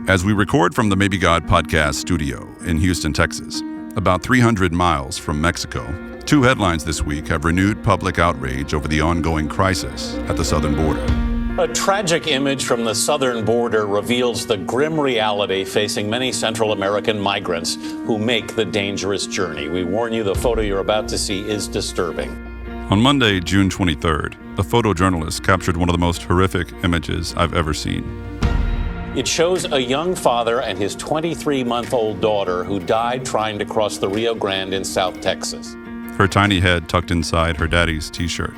As we record from the Maybe God podcast studio in Houston, Texas, about 300 miles from Mexico, two headlines this week have renewed public outrage over the ongoing crisis at the southern border. A tragic image from the southern border reveals the grim reality facing many Central American migrants who make the dangerous journey. We warn you, the photo you're about to see is disturbing. On Monday, June 23rd, a photojournalist captured one of the most horrific images I've ever seen. It shows a young father and his 23-month-old daughter who died trying to cross the Rio Grande in South Texas. Her tiny head tucked inside her daddy's t-shirt,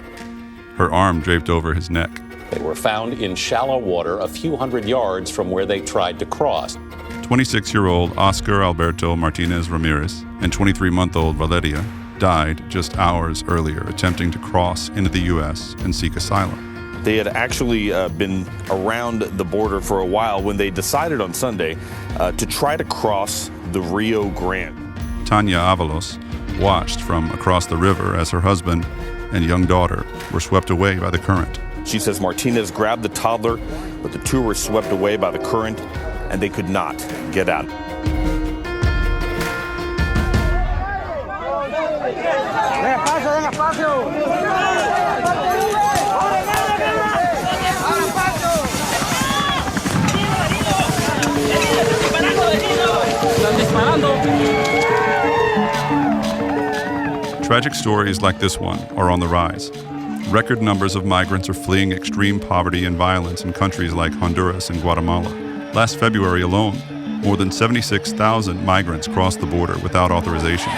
her arm draped over his neck. They were found in shallow water a few hundred yards from where they tried to cross. 26-year-old Oscar Alberto Martinez Ramirez and 23-month-old Valeria died just hours earlier attempting to cross into the U.S. and seek asylum. They had actually been around the border for a while when they decided on Sunday to try to cross the Rio Grande. Tanya Avalos watched from across the river as her husband and young daughter were swept away by the current. She says Martinez grabbed the toddler, but the two were swept away by the current, and they could not get out. Tragic stories like this one are on the rise. Record numbers of migrants are fleeing extreme poverty and violence in countries like Honduras and Guatemala. Last February alone, more than 76,000 migrants crossed the border without authorization.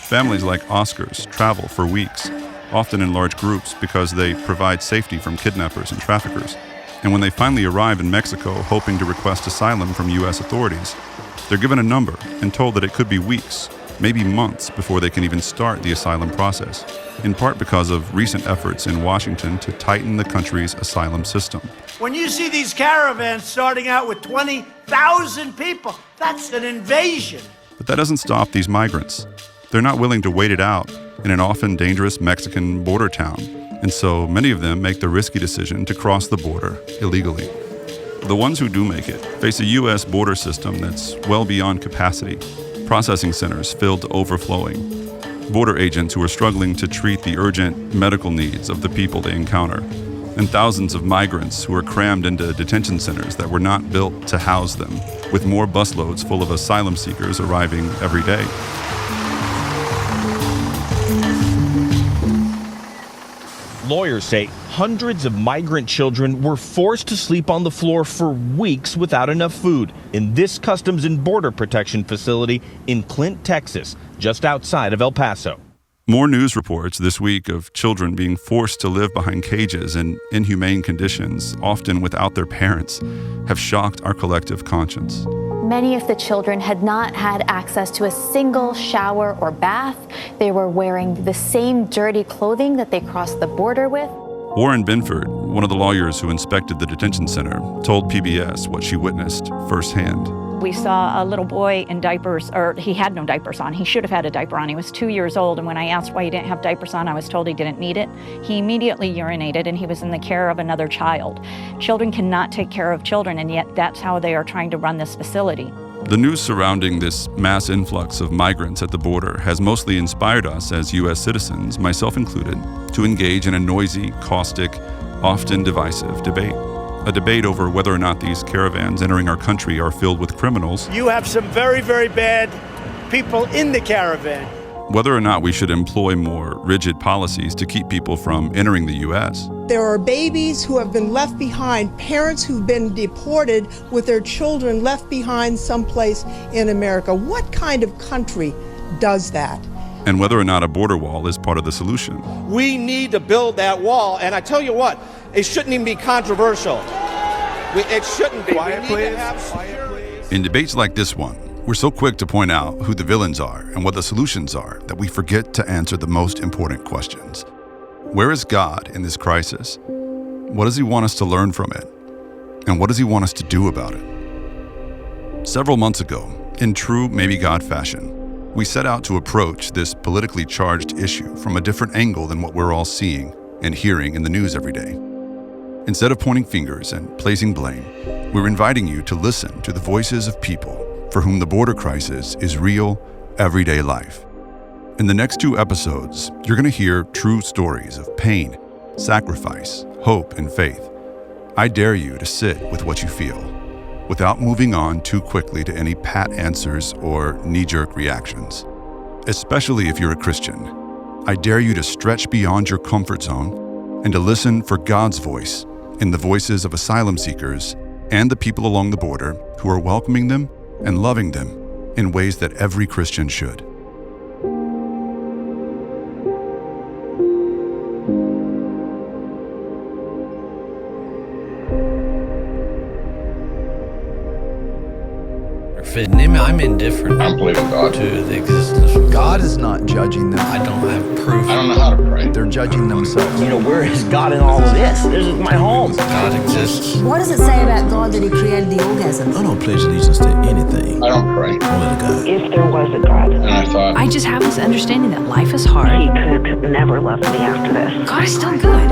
Families like Oscar's travel for weeks, often in large groups because they provide safety from kidnappers and traffickers. And when they finally arrive in Mexico hoping to request asylum from U.S. authorities, they're given a number and told that it could be weeks, maybe months before they can even start the asylum process, in part because of recent efforts in Washington to tighten the country's asylum system. When you see these caravans starting out with 20,000 people, that's an invasion. But that doesn't stop these migrants. They're not willing to wait it out in an often dangerous Mexican border town, and so many of them make the risky decision to cross the border illegally. The ones who do make it face a U.S. border system that's well beyond capacity, processing centers filled to overflowing, border agents who are struggling to treat the urgent medical needs of the people they encounter, and thousands of migrants who are crammed into detention centers that were not built to house them, with more busloads full of asylum-seekers arriving every day. Lawyers say hundreds of migrant children were forced to sleep on the floor for weeks without enough food in this Customs and Border Protection facility in Clint, Texas, just outside of El Paso. More news reports this week of children being forced to live behind cages in inhumane conditions, often without their parents, have shocked our collective conscience. Many of the children had not had access to a single shower or bath. They were wearing the same dirty clothing that they crossed the border with. Warren Binford, one of the lawyers who inspected the detention center, told PBS what she witnessed firsthand. We saw a little boy in diapers, or he had no diapers on. He should have had a diaper on. He was 2 years old, and when I asked why he didn't have diapers on, I was told he didn't need it. He immediately urinated, and he was in the care of another child. Children cannot take care of children, and yet that's how they are trying to run this facility. The news surrounding this mass influx of migrants at the border has mostly inspired us as U.S. citizens, myself included, to engage in a noisy, caustic, often divisive debate. A debate over whether or not these caravans entering our country are filled with criminals. You have some very, very bad people in the caravan. Whether or not we should employ more rigid policies to keep people from entering the U.S. There are babies who have been left behind, parents who've been deported with their children left behind someplace in America. What kind of country does that? And whether or not a border wall is part of the solution. We need to build that wall, and I tell you what, it shouldn't even be controversial. It shouldn't be. Quiet, please. In debates like this one, we're so quick to point out who the villains are and what the solutions are that we forget to answer the most important questions. Where is God in this crisis? What does he want us to learn from it? And what does he want us to do about it? Several months ago, in true Maybe God fashion, we set out to approach this politically charged issue from a different angle than what we're all seeing. and hearing in the news every day. Instead of pointing fingers and placing blame, we're inviting you to listen to the voices of people for whom the border crisis is real, everyday life. In the next 2 episodes, you're going to hear true stories of pain, sacrifice, hope, and faith. I dare you to sit with what you feel, without moving on too quickly to any pat answers or knee-jerk reactions. Especially if you're a Christian, I dare you to stretch beyond your comfort zone and to listen for God's voice in the voices of asylum seekers and the people along the border who are welcoming them and loving them in ways that every Christian should. I'm indifferent. I don't believe in God. To the existence of God is not judging them. I don't have proof. I don't know how to pray. They're judging themselves. You know, where is God in all of this? This is my home. God exists. What does it say about God that he created the orgasm? I don't pledge allegiance to anything. I don't pray. Only to God. If there was a God. And I thought, I just have this understanding that life is hard. He could never love me after this. God is still good.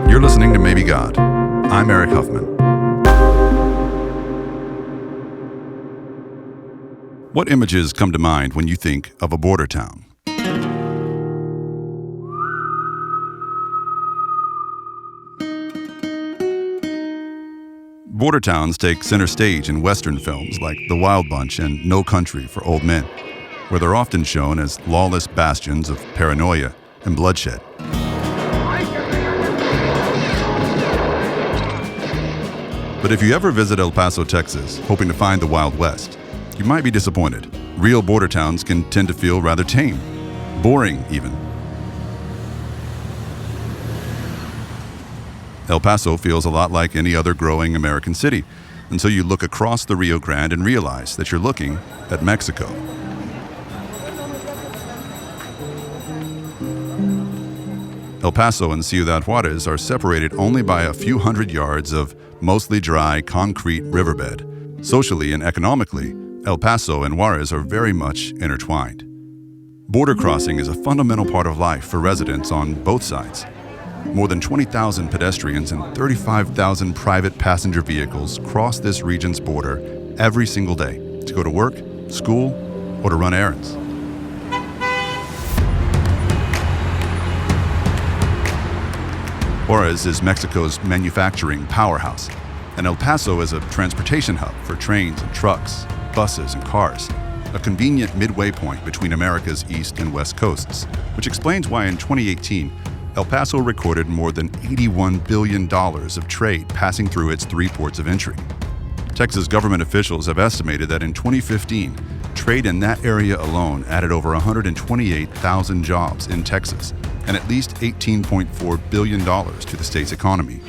You're listening to Maybe God. I'm Eric Huffman. What images come to mind when you think of a border town? Border towns take center stage in Western films like The Wild Bunch and No Country for Old Men, where they're often shown as lawless bastions of paranoia and bloodshed. But if you ever visit El Paso, Texas, hoping to find the Wild West, you might be disappointed. Real border towns can tend to feel rather tame, boring even. El Paso feels a lot like any other growing American city, until you look across the Rio Grande and realize that you're looking at Mexico. El Paso and Ciudad Juarez are separated only by a few hundred yards of mostly dry concrete riverbed. Socially and economically, El Paso and Juarez are very much intertwined. Border crossing is a fundamental part of life for residents on both sides. More than 20,000 pedestrians and 35,000 private passenger vehicles cross this region's border every single day to go to work, school, or to run errands. Juarez is Mexico's manufacturing powerhouse, and El Paso is a transportation hub for trains and trucks, buses and cars, a convenient midway point between America's east and west coasts, which explains why in 2018, El Paso recorded more than $81 billion of trade passing through its 3 ports of entry. Texas government officials have estimated that in 2015, trade in that area alone added over 128,000 jobs in Texas and at least $18.4 billion to the state's economy.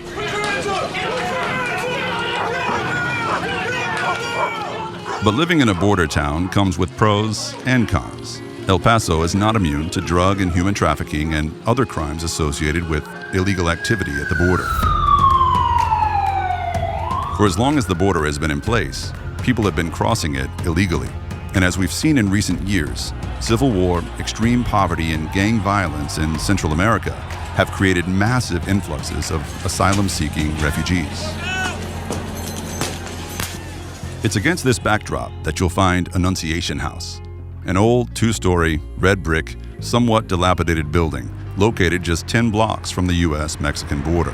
But living in a border town comes with pros and cons. El Paso is not immune to drug and human trafficking and other crimes associated with illegal activity at the border. For as long as the border has been in place, people have been crossing it illegally. And as we've seen in recent years, civil war, extreme poverty, and gang violence in Central America have created massive influxes of asylum-seeking refugees. It's against this backdrop that you'll find Annunciation House, an old 2-story, red brick, somewhat dilapidated building located just 10 blocks from the U.S.-Mexican border.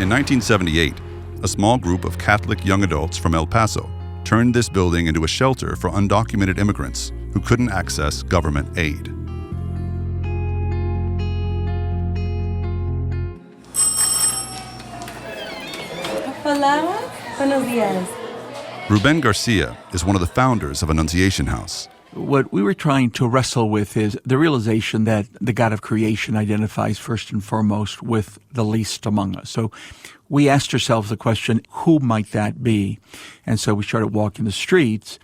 In 1978, a small group of Catholic young adults from El Paso turned this building into a shelter for undocumented immigrants who couldn't access government aid. Hola, buenos días. Ruben Garcia is one of the founders of Annunciation House. What we were trying to wrestle with is the realization that the God of creation identifies first and foremost with the least among us. So we asked ourselves the question, who might that be? And so we started walking the streets,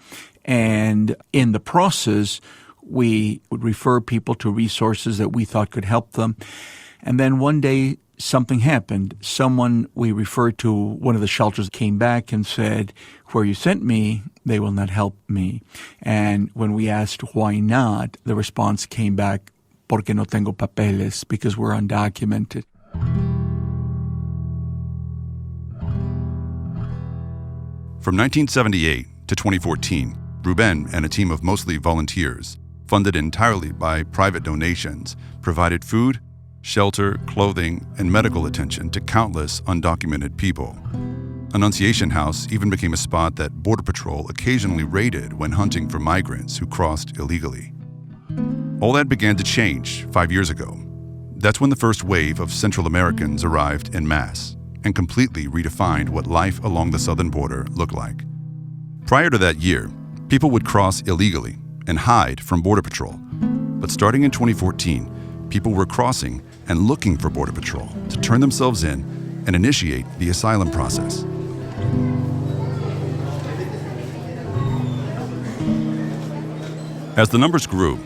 and in the process, we would refer people to resources that we thought could help them. And then one day, something happened. Someone we referred to, one of the shelters, came back and said, where you sent me, they will not help me. And when we asked why not, the response came back, porque no tengo papeles, because we're undocumented. From 1978 to 2014, Ruben and a team of mostly volunteers, funded entirely by private donations, provided food, shelter, clothing, and medical attention to countless undocumented people. Annunciation House even became a spot that Border Patrol occasionally raided when hunting for migrants who crossed illegally. All that began to change 5 years ago. That's when the first wave of Central Americans arrived en masse and completely redefined what life along the southern border looked like. Prior to that year, people would cross illegally and hide from Border Patrol. But starting in 2014, people were crossing and looking for Border Patrol to turn themselves in and initiate the asylum process. As the numbers grew,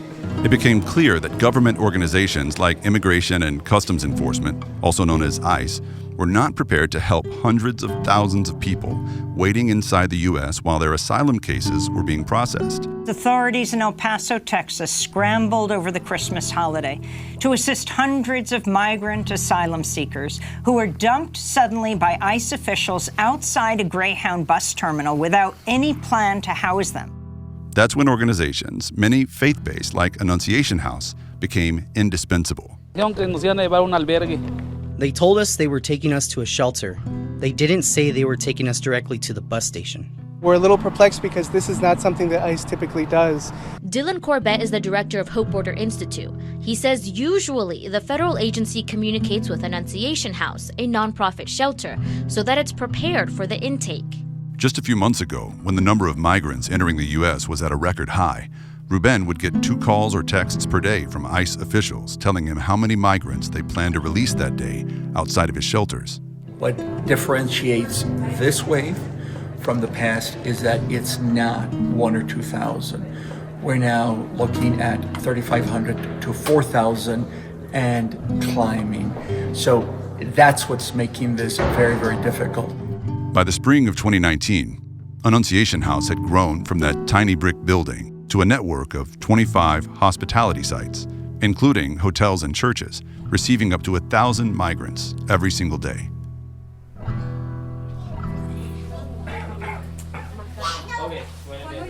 it became clear that government organizations like Immigration and Customs Enforcement, also known as ICE, were not prepared to help hundreds of thousands of people waiting inside the U.S. while their asylum cases were being processed. Authorities in El Paso, Texas, scrambled over the Christmas holiday to assist hundreds of migrant asylum seekers who were dumped suddenly by ICE officials outside a Greyhound bus terminal without any plan to house them. That's when organizations, many faith-based like Annunciation House, became indispensable. They told us they were taking us to a shelter. They didn't say they were taking us directly to the bus station. We're a little perplexed because this is not something that ICE typically does. Dylan Corbett is the director of Hope Border Institute. He says usually the federal agency communicates with Annunciation House, a nonprofit shelter, so that it's prepared for the intake. Just a few months ago, when the number of migrants entering the U.S. was at a record high, Ruben would get 2 calls or texts per day from ICE officials telling him how many migrants they plan to release that day outside of his shelters. What differentiates this wave from the past is that it's not 1,000 or 2,000. We're now looking at 3,500 to 4,000 and climbing. So that's what's making this very, very difficult. By the spring of 2019, Annunciation House had grown from that tiny brick building to a network of 25 hospitality sites, including hotels and churches, receiving up to 1,000 migrants every single day.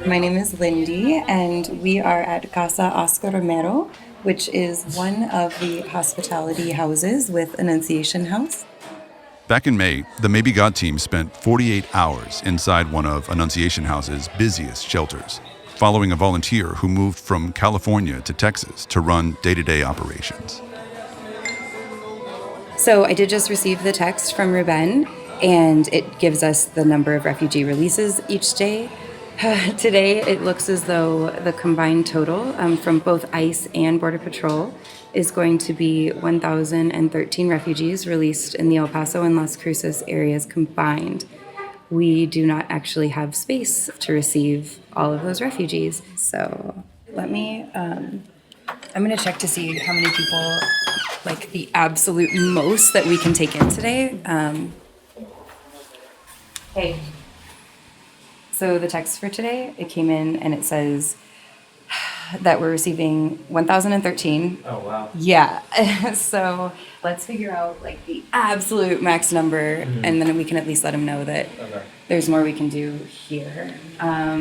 My name is Lindy, and we are at Casa Oscar Romero, which is one of the hospitality houses with Annunciation House. Back in May, the Maybe God team spent 48 hours inside one of Annunciation House's busiest shelters, following a volunteer who moved from California to Texas to run day-to-day operations. So I did just receive the text from Ruben, and it gives us the number of refugee releases each day. Today, it looks as though the combined total from both ICE and Border Patrol is going to be 1,013 refugees released in the El Paso and Las Cruces areas combined. We do not actually have space to receive all of those refugees. So let me, I'm gonna check to see how many people, like the absolute most that we can take in today. Hey, so the text for today, it came in and it says that we're receiving 1,013. Oh, wow. Yeah, so let's figure out like the absolute max number, and then we can at least let them know that there's more we can do here. I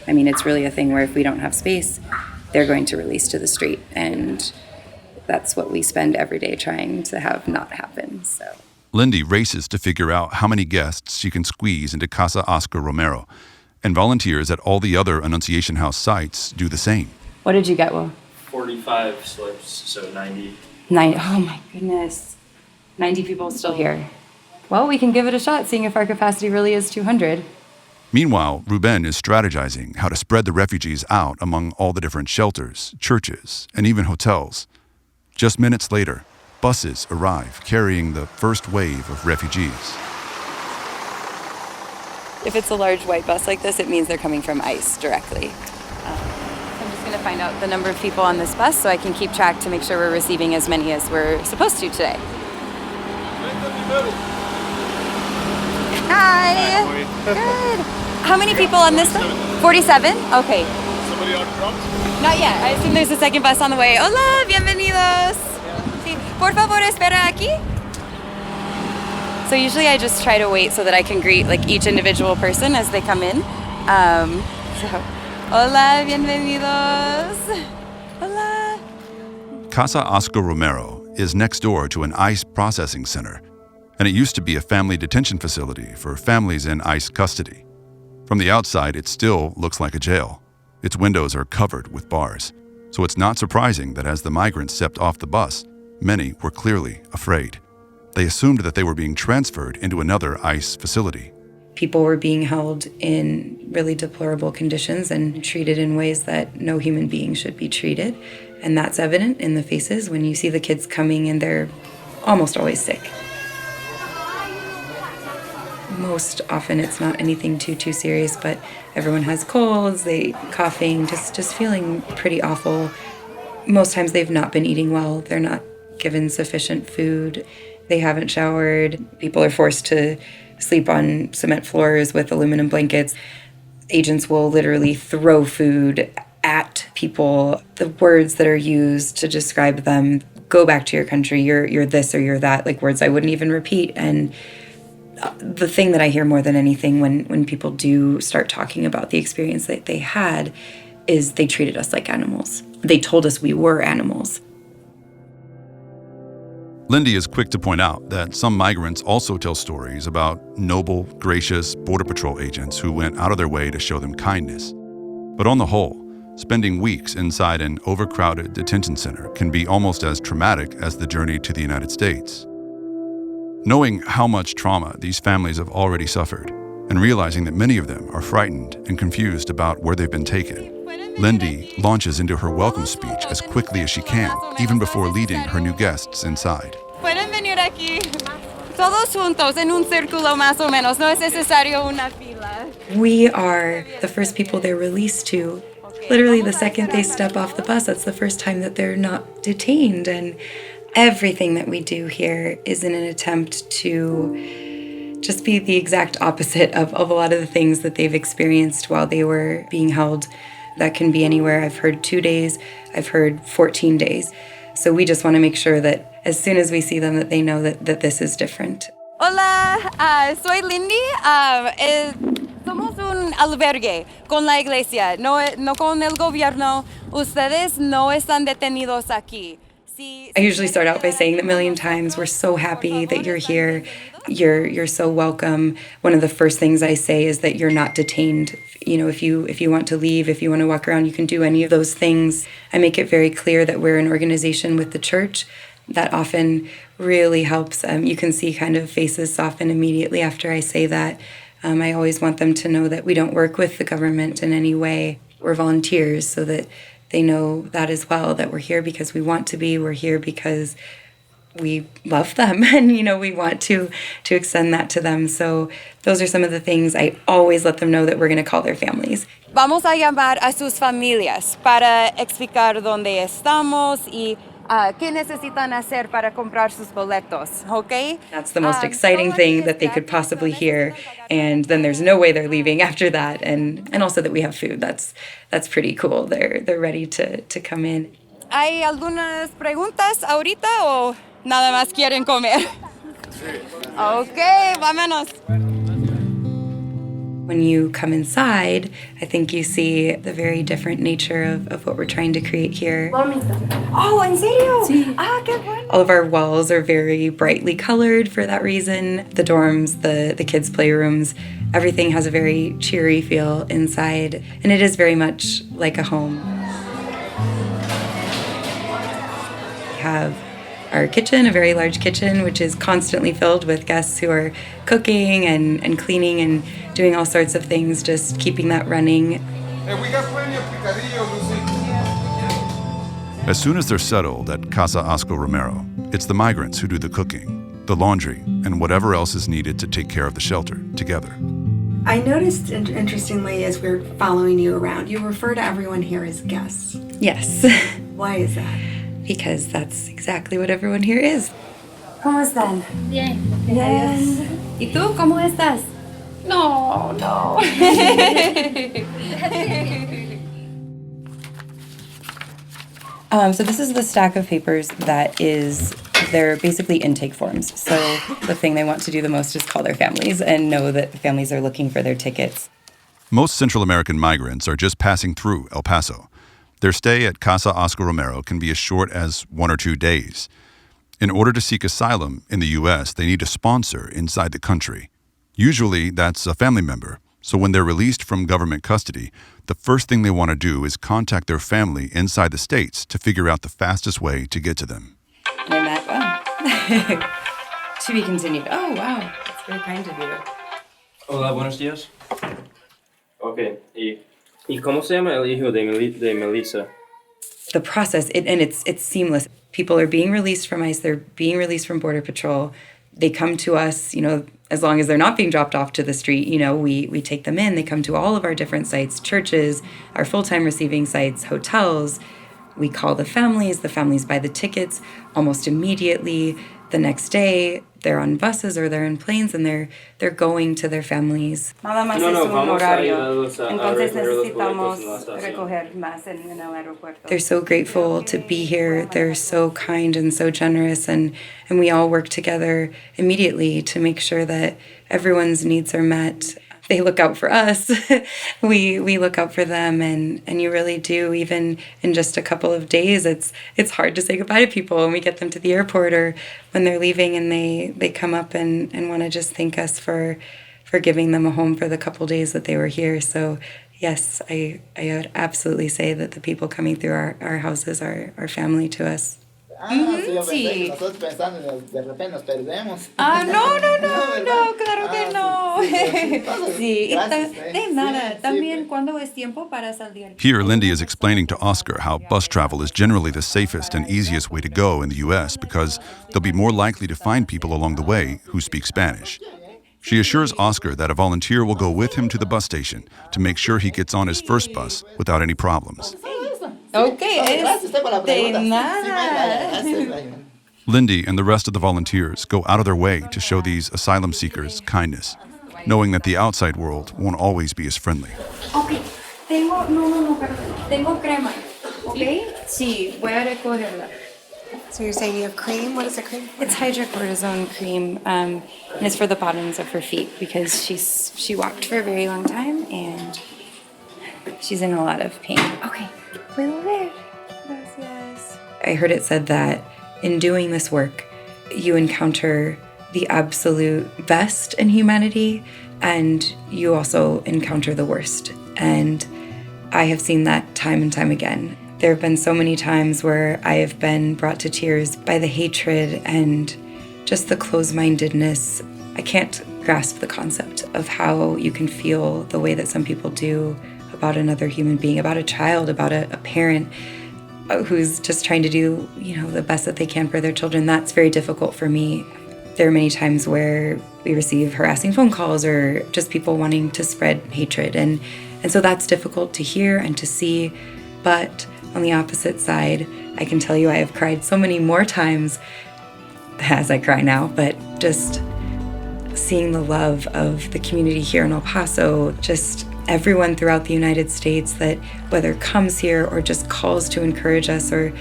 mean, it's really a thing where if we don't have space, they're going to release to the street, and that's what we spend every day trying to have not happen, so. Lindy races to figure out how many guests she can squeeze into Casa Oscar Romero, and volunteers at all the other Annunciation House sites do the same. What did you get, Will? 45 slips, so 90. 90, oh my goodness. 90 people still here. Well, we can give it a shot, seeing if our capacity really is 200. Meanwhile, Ruben is strategizing how to spread the refugees out among all the different shelters, churches, and even hotels. Just minutes later, buses arrive carrying the first wave of refugees. If it's a large white bus like this, it means they're coming from ICE directly. I'm just going to find out the number of people on this bus so I can keep track to make sure we're receiving as many as we're supposed to today. Hi. Good. How many people on this bus? 47? Okay. Somebody on front? Not yet. I assume there's a second bus on the way. Hola, bienvenidos. Sí. Por favor, espera aquí. So usually I just try to wait so that I can greet like each individual person as they come in. Hola, bienvenidos. Hola. Casa Oscar Romero is next door to an ICE processing center, and it used to be a family detention facility for families in ICE custody. From the outside, it still looks like a jail. Its windows are covered with bars, so it's not surprising that as the migrants stepped off the bus, many were clearly afraid. They assumed that they were being transferred into another ICE facility. People were being held in really deplorable conditions and treated in ways that no human being should be treated. And that's evident in the faces when you see the kids coming and they're almost always sick. Most often it's not anything too serious, but everyone has colds, they coughing, just feeling pretty awful. Most times they've not been eating well. They're not given sufficient food. They haven't showered. People are forced to sleep on cement floors with aluminum blankets. Agents will literally throw food at people. The words that are used to describe them, go back to your country, you're this or you're that, like words I wouldn't even repeat. And the thing that I hear more than anything when people do start talking about the experience that they had is they treated us like animals. They told us we were animals. Lindy is quick to point out that some migrants also tell stories about noble, gracious Border Patrol agents who went out of their way to show them kindness. But on the whole, spending weeks inside an overcrowded detention center can be almost as traumatic as the journey to the United States. Knowing how much trauma these families have already suffered, and realizing that many of them are frightened and confused about where they've been taken, Lindy launches into her welcome speech as quickly as she can, even before leading her new guests inside. Pueden venir aquí todos juntos en un círculo más o menos. No es necesario una fila. We are the first people they're released to. Literally the second they step off the bus, that's the first time that they're not detained. And everything that we do here is in an attempt to just be the exact opposite of a lot of the things that they've experienced while they were being held. That can be anywhere. I've heard 2 days, I've heard 14 days. So we just want to make sure that as soon as we see them, that they know that this is different. Hola, soy Lindy. Somos un albergue con la iglesia, no con el gobierno. Ustedes no están detenidos aquí. I usually start out by saying that a million times, we're so happy that you're here. You're so welcome. One of the first things I say is that you're not detained. You know, if you want to leave, if you want to walk around, you can do any of those things. I make it very clear that we're an organization with the church. That often really helps. You can see kind of faces soften immediately after I say that. I always want them to know that we don't work with the government in any way. We're volunteers, so that they know that as well, that we're here because we want to be. We're here because we love them, and we want to extend that to them. So those are some of the things I always let them know, that we're going to call their families. Vamos a llamar a sus familias para explicar dónde estamos y qué necesitan hacer para comprar sus boletos, okay? That's the most exciting thing that they could possibly hear, and then there's no way they're leaving after that, and also that we have food. That's pretty cool. They're ready to come in. ¿Hay algunas preguntas ahorita o nada más quieren comer? Okay, vámonos. When you come inside, I think you see the very different nature of what we're trying to create here. Oh, ¿en serio? Sí. Ah, qué bueno. All of our walls are very brightly colored for that reason. The dorms, the kids' playrooms, everything has a very cheery feel inside, and it is very much like a home. We have our kitchen, a very large kitchen, which is constantly filled with guests who are cooking and cleaning and doing all sorts of things, just keeping that running. Hey, we got plenty of picadillo, Lucy. As soon as they're settled at Casa Oscar Romero, it's the migrants who do the cooking, the laundry, and whatever else is needed to take care of the shelter together. I noticed, interestingly, as we're following you around, you refer to everyone here as guests. Yes. Why is that? Because that's exactly what everyone here is. ¿Cómo están? Bien. Bien. ¿Y tú cómo estás? No. So this is the stack of papers that is, they're basically intake forms. So the thing they want to do the most is call their families and know that the families are looking for their tickets. Most Central American migrants are just passing through El Paso. Their stay at Casa Oscar Romero can be as short as 1 or 2 days. In order to seek asylum in the U.S., they need a sponsor inside the country. Usually, that's a family member. So when they're released from government custody, the first thing they want to do is contact their family inside the States to figure out the fastest way to get to them. And I met, wow. To be continued. Oh, wow. That's very kind of you. Hola, buenos días. Okay, ¿y cómo se llama el hijo de Melissa? The process, it's seamless. People are being released from ICE, they're being released from Border Patrol. They come to us, as long as they're not being dropped off to the street, we take them in. They come to all of our different sites, churches, our full-time receiving sites, hotels. We call the families buy the tickets almost immediately. The next day, they're on buses or they're in planes and they're going to their families. Nada más es un horario. Entonces necesitamos recoger más en el aeropuerto. They're so grateful to be here. They're so kind and so generous, and we all work together immediately to make sure that everyone's needs are met. They look out for us. we look out for them, and you really do. Even in just a couple of days, it's hard to say goodbye to people when we get them to the airport or when they're leaving and they come up and want to just thank us for giving them a home for the couple days that they were here. So yes, I would absolutely say that the people coming through our houses are family to us. Sí. Nosotros pensando de repente nos perdemos. No, claro que no. Sí. De nada. También cuando es tiempo para salir. Here, Lindy is explaining to Oscar how bus travel is generally the safest and easiest way to go in the U.S. because they'll be more likely to find people along the way who speak Spanish. She assures Oscar that a volunteer will go with him to the bus station to make sure he gets on his first bus without any problems. Okay, de nada. Lindy and the rest of the volunteers go out of their way to show these asylum seekers kindness, knowing that the outside world won't always be as friendly. Okay, tengo crema, okay? Sí, voy a recogerla. So you're saying you have cream? What is the cream? It's hydrocortisone cream, and it's for the bottoms of her feet because she walked for a very long time and she's in a lot of pain. Okay. I heard it said that in doing this work, you encounter the absolute best in humanity, and you also encounter the worst. And I have seen that time and time again. There have been so many times where I have been brought to tears by the hatred and just the closed-mindedness. I can't grasp the concept of how you can feel the way that some people do about another human being, about a child, about a parent who's just trying to do, the best that they can for their children. That's very difficult for me. There are many times where we receive harassing phone calls or just people wanting to spread hatred. And so that's difficult to hear and to see. But on the opposite side, I can tell you I have cried so many more times as I cry now, but just seeing the love of the community here in El Paso, just everyone throughout the United States that whether comes here or just calls to encourage us or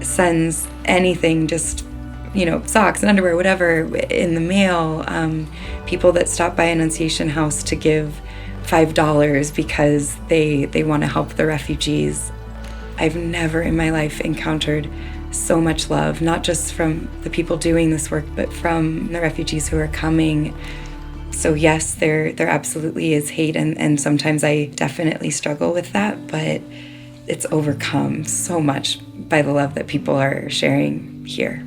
sends anything, just, socks and underwear, whatever, in the mail, people that stop by Annunciation House to give $5 because they want to help the refugees. I've never in my life encountered so much love, not just from the people doing this work, but from the refugees who are coming. So yes, there absolutely is hate, and sometimes I definitely struggle with that, but it's overcome so much by the love that people are sharing here.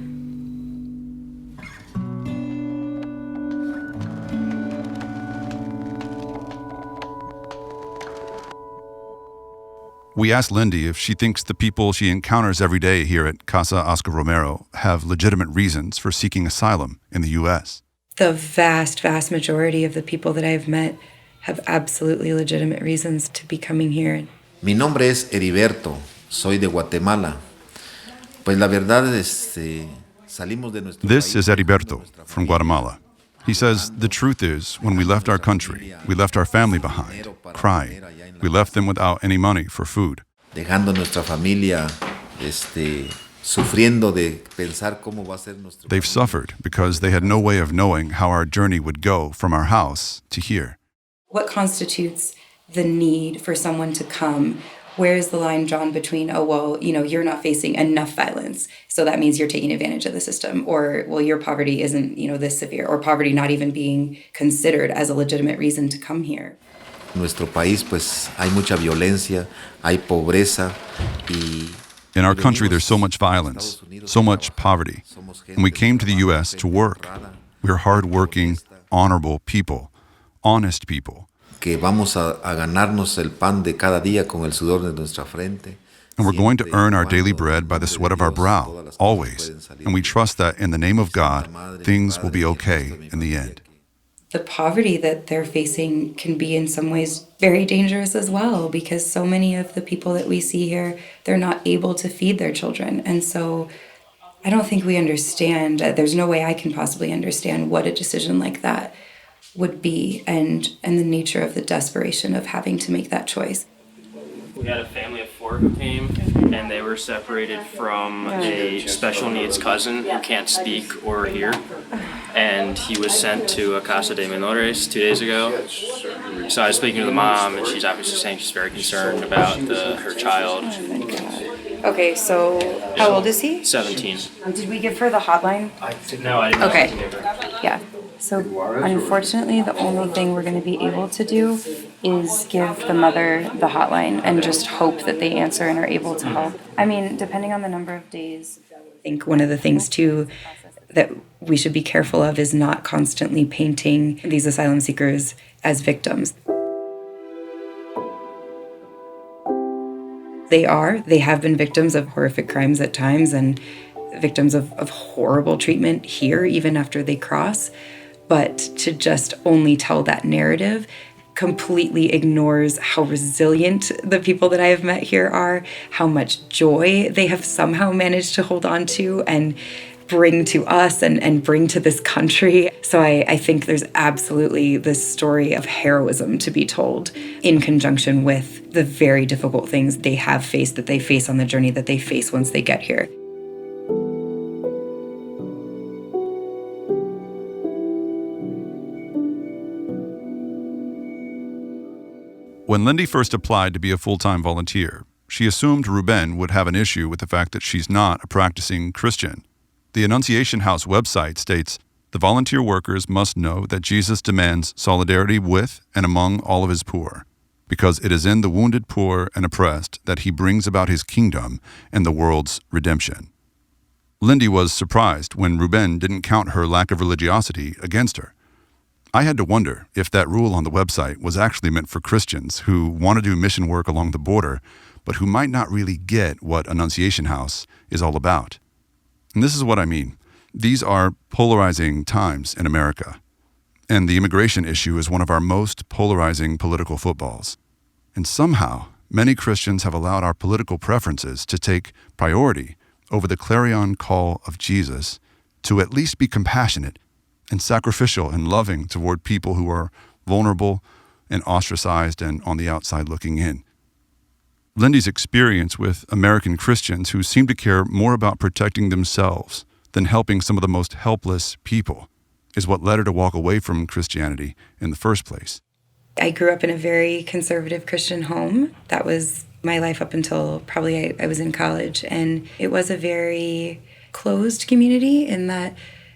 We asked Lindy if she thinks the people she encounters every day here at Casa Oscar Romero have legitimate reasons for seeking asylum in the U.S. The vast, vast majority of the people that I've met have absolutely legitimate reasons to be coming here. Mi nombre es Heriberto, soy de Guatemala. Pues la verdad salimos de nuestro This is Heriberto from Guatemala. He says, the truth is, when we left our country, we left our family behind, crying. We left them without any money for food. Dejando nuestra familia, sufriendo de pensar cómo va a ser nuestro. They've suffered because they had no way of knowing how our journey would go from our house to here. What constitutes the need for someone to come? Where is the line drawn between, oh, well, you're not facing enough violence, so that means you're taking advantage of the system, or, well, your poverty isn't, this severe, or poverty not even being considered as a legitimate reason to come here. En nuestro país, pues, hay mucha violencia, hay pobreza, y in our country, there's so much violence, so much poverty, and we came to the U.S. to work. We're hardworking, honorable people, honest people. Que vamos a ganarnos el pan de cada día con el sudor de nuestra frente. And we're going to earn our daily bread by the sweat of our brow, always. And we trust that in the name of God, things will be okay in the end. The poverty that they're facing can be in some ways very dangerous as well, because so many of the people that we see here, they're not able to feed their children. And so I don't think we understand, there's no way I can possibly understand what a decision like that would be, and the nature of the desperation of having to make that choice. We had a family of 4 who came, and they were separated from a special needs cousin who can't speak or hear, and he was sent to a Casa de Menores 2 days ago. So I was speaking to the mom, and she's obviously saying she's very concerned about her child. Okay, so how old is he? 17. Did we give her the hotline? No, I didn't. Okay, yeah. So unfortunately, the only thing we're going to be able to do is give the mother the hotline and just hope that they answer and are able to help. I mean, depending on the number of days. I think one of the things, too, that we should be careful of is not constantly painting these asylum seekers as victims. They have been victims of horrific crimes at times and victims of horrible treatment here, even after they cross. But to just only tell that narrative completely ignores how resilient the people that I have met here are, how much joy they have somehow managed to hold on to and bring to us and bring to this country. So I think there's absolutely this story of heroism to be told in conjunction with the very difficult things they have faced, that they face on the journey that they face once they get here. When Lindy first applied to be a full-time volunteer, she assumed Ruben would have an issue with the fact that she's not a practicing Christian. The Annunciation House website states, the volunteer workers must know that Jesus demands solidarity with and among all of his poor, because it is in the wounded, poor, and oppressed that he brings about his kingdom and the world's redemption. Lindy was surprised when Ruben didn't count her lack of religiosity against her. I had to wonder if that rule on the website was actually meant for Christians who want to do mission work along the border, but who might not really get what Annunciation House is all about. And this is what I mean. These are polarizing times in America, and the immigration issue is one of our most polarizing political footballs. And somehow, many Christians have allowed our political preferences to take priority over the clarion call of Jesus to at least be compassionate and sacrificial and loving toward people who are vulnerable and ostracized and on the outside looking in. Lindy's experience with American Christians who seem to care more about protecting themselves than helping some of the most helpless people is what led her to walk away from Christianity in the first place. I grew up in a very conservative Christian home. That was my life up until probably I was in college. And it was a very closed community in that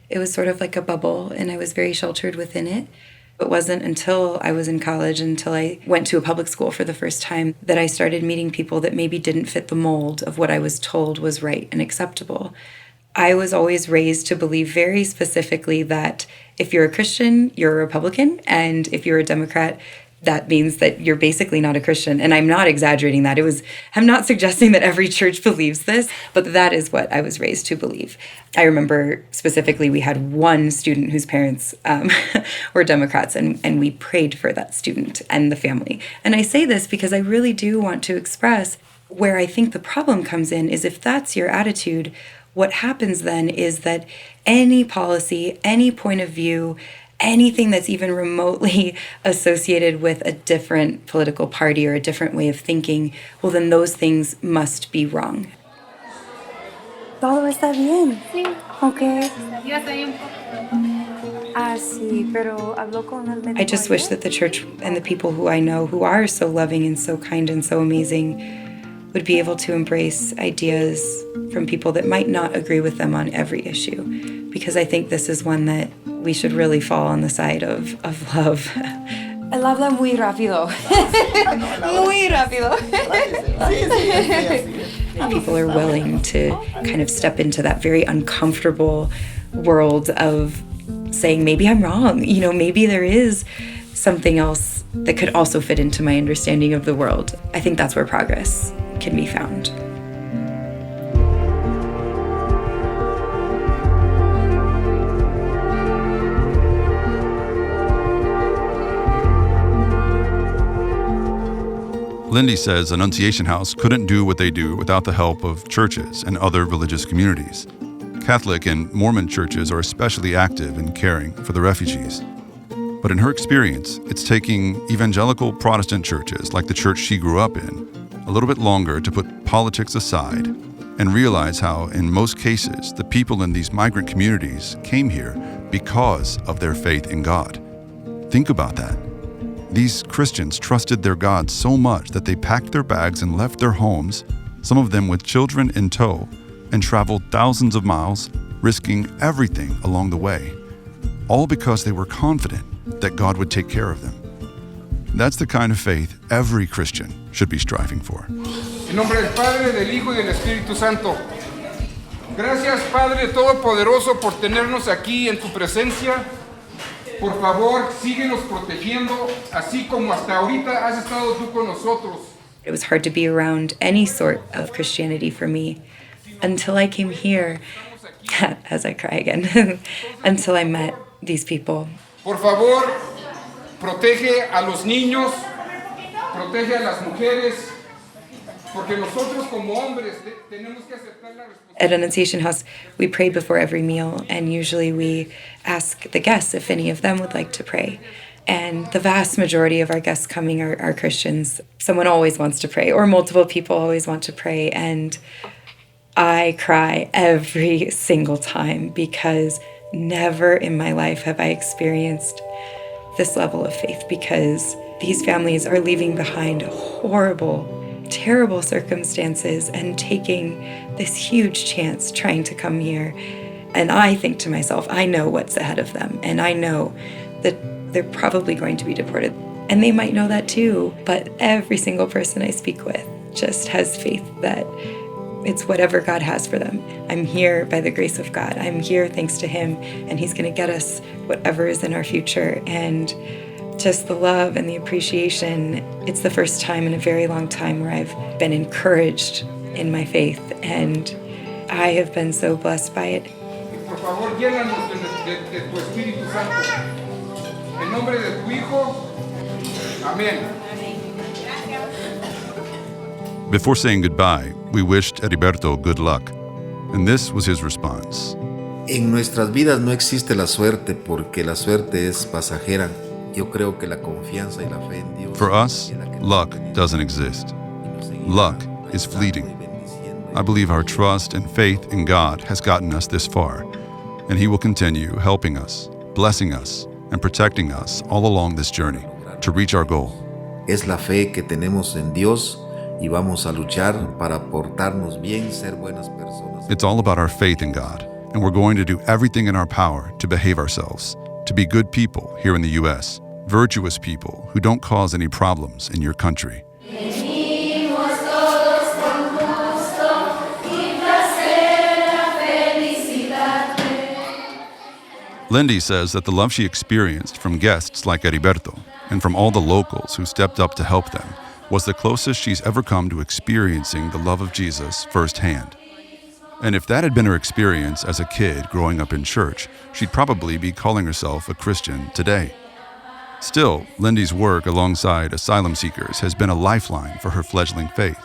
it was sort of like a bubble, and I was very sheltered within it. It wasn't until I was in college, until I went to a public school for the first time, that I started meeting people that maybe didn't fit the mold of what I was told was right and acceptable. I was always raised to believe very specifically that if you're a Christian, you're a Republican, and if you're a Democrat, that means that you're basically not a Christian. And I'm not exaggerating that. I'm not suggesting that every church believes this, but that is what I was raised to believe. I remember specifically we had one student whose parents were Democrats, and we prayed for that student and the family. And I say this because I really do want to express where I think the problem comes in is if that's your attitude, what happens then is that any policy, any point of view, anything that's even remotely associated with a different political party or a different way of thinking, well, then those things must be wrong. Todo está bien. Sí. Okay. Yo estoy un poco. Ah, sí, pero habló con el médico. I just wish that the church and the people who I know who are so loving and so kind and so amazing would be able to embrace ideas from people that might not agree with them on every issue. Because I think this is one that we should really fall on the side of love. Él habla muy rápido. Muy rápido. People are willing to kind of step into that very uncomfortable world of saying, maybe I'm wrong. Maybe there is something else that could also fit into my understanding of the world. I think that's where progress can be found. Lindy says Annunciation House couldn't do what they do without the help of churches and other religious communities. Catholic and Mormon churches are especially active in caring for the refugees. But in her experience, it's taking evangelical Protestant churches like the church she grew up in a little bit longer to put politics aside and realize how, in most cases, the people in these migrant communities came here because of their faith in God. Think about that. These Christians trusted their God so much that they packed their bags and left their homes, some of them with children in tow, and traveled thousands of miles, risking everything along the way, all because they were confident that God would take care of them. That's the kind of faith every Christian should be striving for. En nombre del Padre, del Hijo y del Espíritu Santo. Gracias, Padre Todopoderoso, por tenernos aquí en tu presencia. Por favor, síguenos protegiendo, así como hasta ahorita has estado tú con nosotros. It was hard to be around any sort of Christianity for me until I came here, as I cry again, until I met these people. Por favor, protege a los niños, protege a las mujeres, porque nosotros como hombres tenemos que aceptar la responsabilidad. At Annunciation House, we pray before every meal, and usually we ask the guests if any of them would like to pray. And the vast majority of our guests coming are Christians. Someone always wants to pray, or multiple people always want to pray, and I cry every single time because never in my life have I experienced this level of faith, because these families are leaving behind horrible, terrible circumstances and taking this huge chance trying to come here. And I think to myself, I know what's ahead of them, and I know that they're probably going to be deported. And they might know that too, but every single person I speak with just has faith that it's whatever God has for them. I'm here by the grace of God. I'm here thanks to Him, and He's going to get us whatever is in our future. And just the love and the appreciation. It's the first time in a very long time where I've been encouraged in my faith, and I have been so blessed by it. Por favor, llénanos de tu Espíritu Santo. En nombre de tu Hijo. Amén. Before saying goodbye, we wished Heriberto good luck, and this was his response. En nuestras vidas no existe la suerte porque la suerte es pasajera. Yo creo que la confianza y la fe en Dios. For us, luck doesn't exist. Luck is fleeting. I believe our trust and faith in God has gotten us this far, and He will continue helping us, blessing us, and protecting us all along this journey to reach our goal. Es la fe que tenemos en Dios y vamos a luchar para portarnos bien, ser buenas personas. It's all about our faith in God, and we're going to do everything in our power to behave ourselves, to be good people here in the U.S., virtuous people who don't cause any problems in your country. Lindy says that the love she experienced from guests like Heriberto and from all the locals who stepped up to help them, was the closest she's ever come to experiencing the love of Jesus firsthand. And if that had been her experience as a kid growing up in church, she'd probably be calling herself a Christian today. Still, Lindy's work alongside asylum seekers has been a lifeline for her fledgling faith.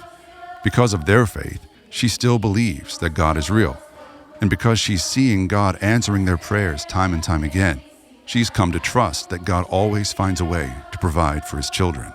Because of their faith, she still believes that God is real. And because she's seeing God answering their prayers time and time again, she's come to trust that God always finds a way to provide for his children.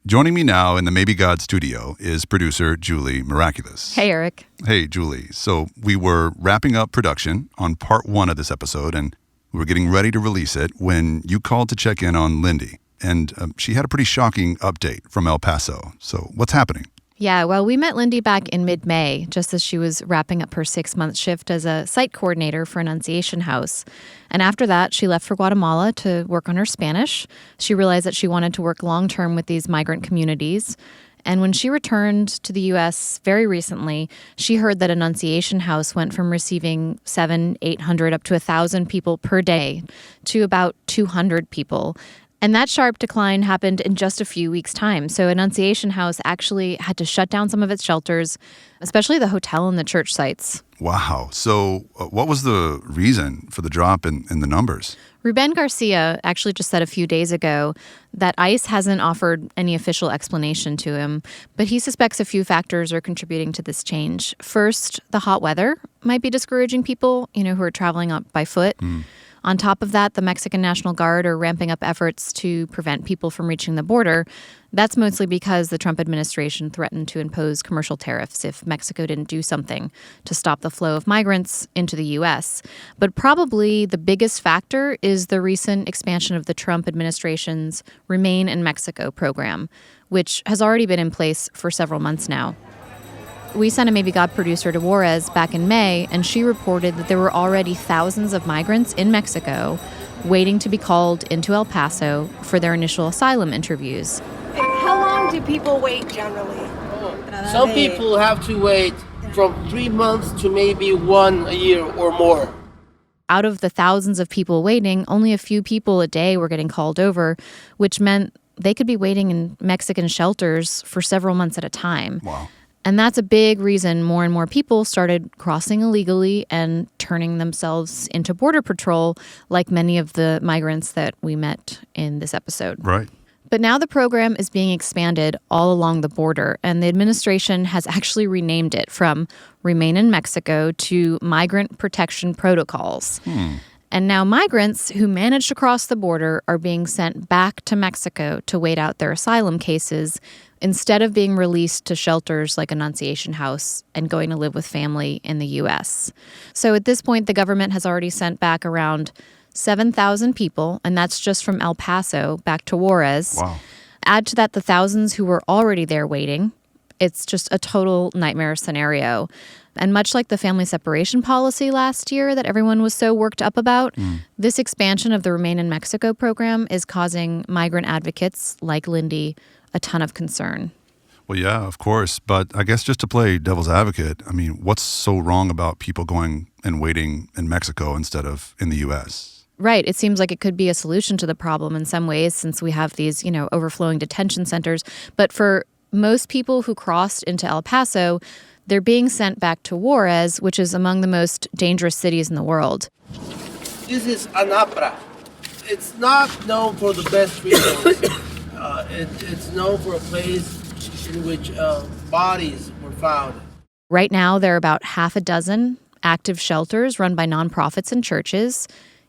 Joining me now in the Maybe God studio is producer Julie Miraculous. Hey, Eric. Hey, Julie. So we were wrapping up production on part 1 of this episode, and we were getting ready to release it when you called to check in on Lindy. And she had a pretty shocking update from El Paso. So what's happening? Yeah, well, we met Lindy back in mid-May, just as she was wrapping up her 6-month shift as a site coordinator for Annunciation House. And after that, she left for Guatemala to work on her Spanish. She realized that she wanted to work long-term with these migrant communities. And when she returned to the U.S. very recently, she heard that Annunciation House went from receiving 700, 800, up to 1,000 people per day to about 200 people. And that sharp decline happened in just a few weeks' time. So Annunciation House actually had to shut down some of its shelters, especially the hotel and the church sites. Wow. So what was the reason for the drop in the numbers? Ruben Garcia actually just said a few days ago that ICE hasn't offered any official explanation to him, but he suspects a few factors are contributing to this change. First, the hot weather might be discouraging people, who are traveling up by foot. On top of that, the Mexican National Guard are ramping up efforts to prevent people from reaching the border. That's mostly because the Trump administration threatened to impose commercial tariffs if Mexico didn't do something to stop the flow of migrants into the U.S. But probably the biggest factor is the recent expansion of the Trump administration's Remain in Mexico program, which has already been in place for several months now. We sent a Maybe God producer to Juarez back in May, and she reported that there were already thousands of migrants in Mexico waiting to be called into El Paso for their initial asylum interviews. How long do people wait generally? Some people have to wait from 3 months to maybe 1 year or more. Out of the thousands of people waiting, only a few people a day were getting called over, which meant they could be waiting in Mexican shelters for several months at a time. Wow. And that's a big reason more and more people started crossing illegally and turning themselves into border patrol, like many of the migrants that we met in this episode. Right. But now the program is being expanded all along the border, and the administration has actually renamed it from Remain in Mexico to Migrant Protection Protocols. And now migrants who managed to cross the border are being sent back to Mexico to wait out their asylum cases instead of being released to shelters like Annunciation House and going to live with family in the U.S. So at this point, the government has already sent back around 7,000 people, and that's just from El Paso back to Juarez. Wow. Add to that the thousands who were already there waiting. It's just a total nightmare scenario. And much like the family separation policy last year that everyone was so worked up about, this expansion of the Remain in Mexico program is causing migrant advocates like Lindy a ton of concern. Well, yeah, of course. But I guess just to play devil's advocate, I mean, what's so wrong about people going and waiting in Mexico instead of in the U.S.? Right. It seems like it could be a solution to the problem in some ways since we have these, overflowing detention centers. But for most people who crossed into El Paso, they're being sent back to Juarez, which is among the most dangerous cities in the world. This is Anapra. It's not known for the best reasons. It's known for a place in which bodies were found. Right now, there are about half a dozen active shelters run by nonprofits and churches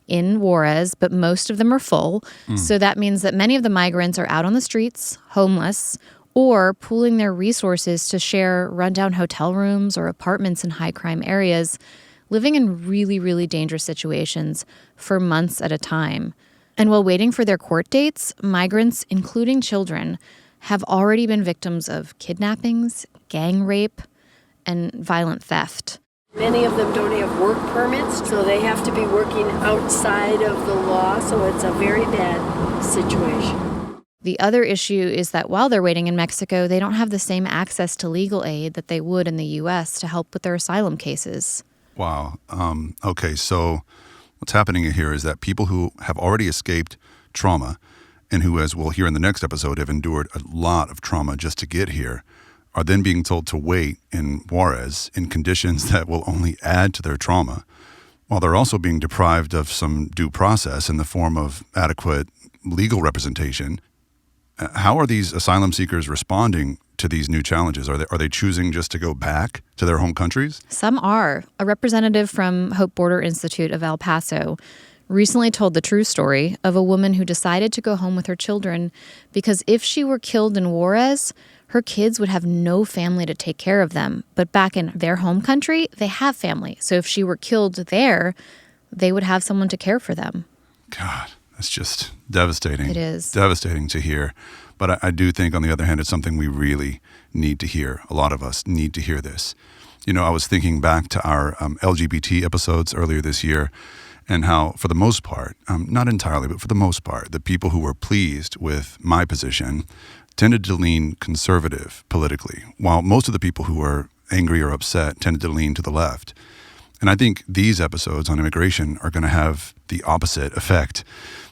in Juarez, but most of them are full. So that means that many of the migrants are out on the streets, homeless, or pooling their resources to share rundown hotel rooms or apartments in high-crime areas, living in really, really dangerous situations for months at a time. And while waiting for their court dates, migrants, including children, have already been victims of kidnappings, gang rape, and violent theft. Many of them don't have work permits, so they have to be working outside of the law, so it's a very bad situation. The other issue is that while they're waiting in Mexico, they don't have the same access to legal aid that they would in the U.S. to help with their asylum cases. Wow. Okay, so what's happening here is that people who have already escaped trauma and who, as we'll hear in the next episode, have endured a lot of trauma just to get here, are then being told to wait in Juarez in conditions that will only add to their trauma, while they're also being deprived of some due process in the form of adequate legal representation. How are these asylum seekers responding to these new challenges? Are they choosing just to go back to their home countries? Some are. A representative from Hope Border Institute of El Paso recently told the true story of a woman who decided to go home with her children because if she were killed in Juarez, her kids would have no family to take care of them. But back in their home country, they have family. So if she were killed there, they would have someone to care for them. God, that's just devastating. It is. Devastating to hear. But I do think, on the other hand, it's something we really need to hear. A lot of us need to hear this. You know, I was thinking back to our LGBT episodes earlier this year and how, for the most part, not entirely, but for the most part, the people who were pleased with my position tended to lean conservative politically, while most of the people who were angry or upset tended to lean to the left. And I think these episodes on immigration are going to have the opposite effect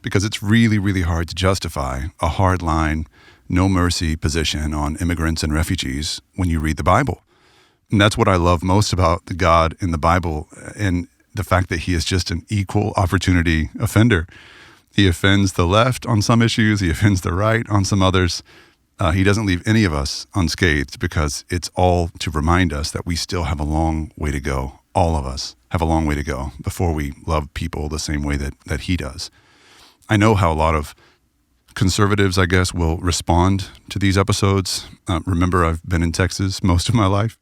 because it's really, really hard to justify a hard-line, no-mercy position on immigrants and refugees when you read the Bible. And that's what I love most about the God in the Bible and the fact that he is just an equal opportunity offender. He offends the left on some issues. He offends the right on some others. He doesn't leave any of us unscathed because it's all to remind us that we still have a long way to go. All of us have a long way to go before we love people the same way that he does. I know how a lot of conservatives, I guess, will respond to these episodes. Remember, I've been in Texas most of my life.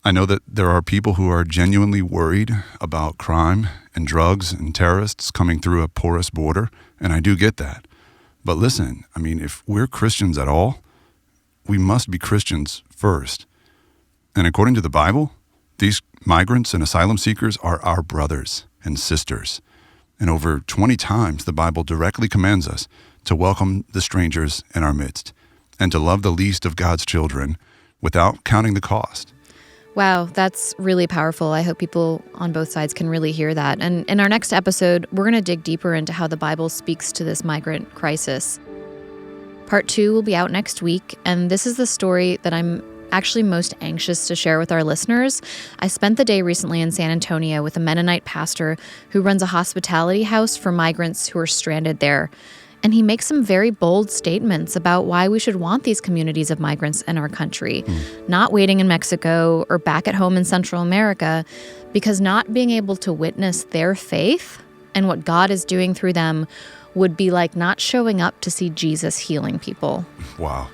I know that there are people who are genuinely worried about crime and drugs and terrorists coming through a porous border, and I do get that. But listen, I mean, if we're Christians at all, we must be Christians first. And according to the Bible, these migrants and asylum seekers are our brothers and sisters. And over 20 times, the Bible directly commands us to welcome the strangers in our midst and to love the least of God's children without counting the cost. Wow, that's really powerful. I hope people on both sides can really hear that. And in our next episode, we're going to dig deeper into how the Bible speaks to this migrant crisis. Part 2 will be out next week, and this is the story that I'm actually most anxious to share with our listeners. I spent the day recently in San Antonio with a Mennonite pastor who runs a hospitality house for migrants who are stranded there. And he makes some very bold statements about why we should want these communities of migrants in our country, not waiting in Mexico or back at home in Central America, because not being able to witness their faith and what God is doing through them would be like not showing up to see Jesus healing people. Wow.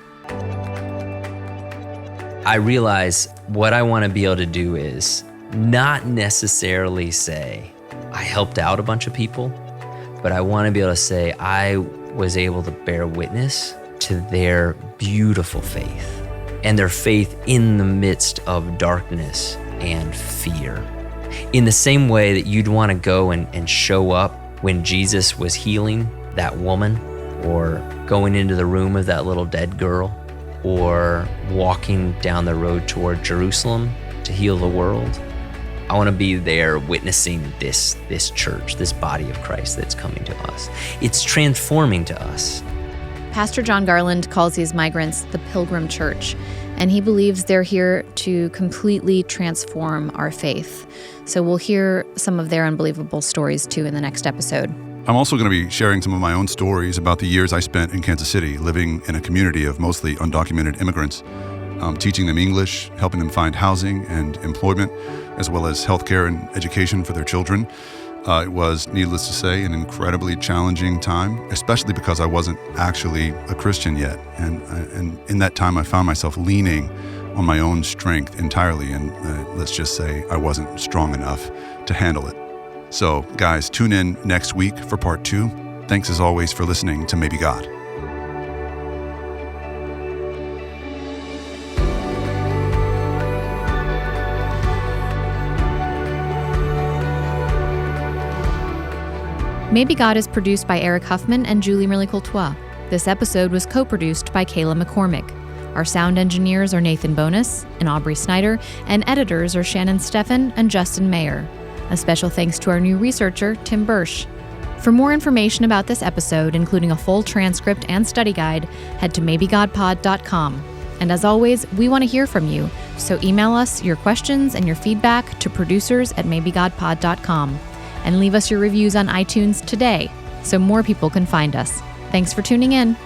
I realize what I want to be able to do is not necessarily say, I helped out a bunch of people, but I want to be able to say, I was able to bear witness to their beautiful faith and their faith in the midst of darkness and fear. In the same way that you'd want to go and show up when Jesus was healing that woman, or going into the room of that little dead girl, or walking down the road toward Jerusalem to heal the world. I want to be there witnessing this church, this body of Christ that's coming to us. It's transforming to us. Pastor John Garland calls these migrants the Pilgrim Church, and he believes they're here to completely transform our faith. So we'll hear some of their unbelievable stories too in the next episode. I'm also going to be sharing some of my own stories about the years I spent in Kansas City, living in a community of mostly undocumented immigrants, teaching them English, helping them find housing and employment, as well as healthcare and education for their children. It was, needless to say, an incredibly challenging time, especially because I wasn't actually a Christian yet. And in that time, I found myself leaning on my own strength entirely. And let's just say I wasn't strong enough to handle it. So, guys, tune in next week for part 2. Thanks as always for listening to Maybe God. Maybe God is produced by Eric Huffman and Julie Merle-Coultois. This episode was co-produced by Kayla McCormick. Our sound engineers are Nathan Bonus and Aubrey Snyder, and editors are Shannon Steffen and Justin Mayer. A special thanks to our new researcher, Tim Bursch. For more information about this episode, including a full transcript and study guide, head to maybegodpod.com. And as always, we want to hear from you, so email us your questions and your feedback to producers@maybegodpod.com. And leave us your reviews on iTunes today, so more people can find us. Thanks for tuning in.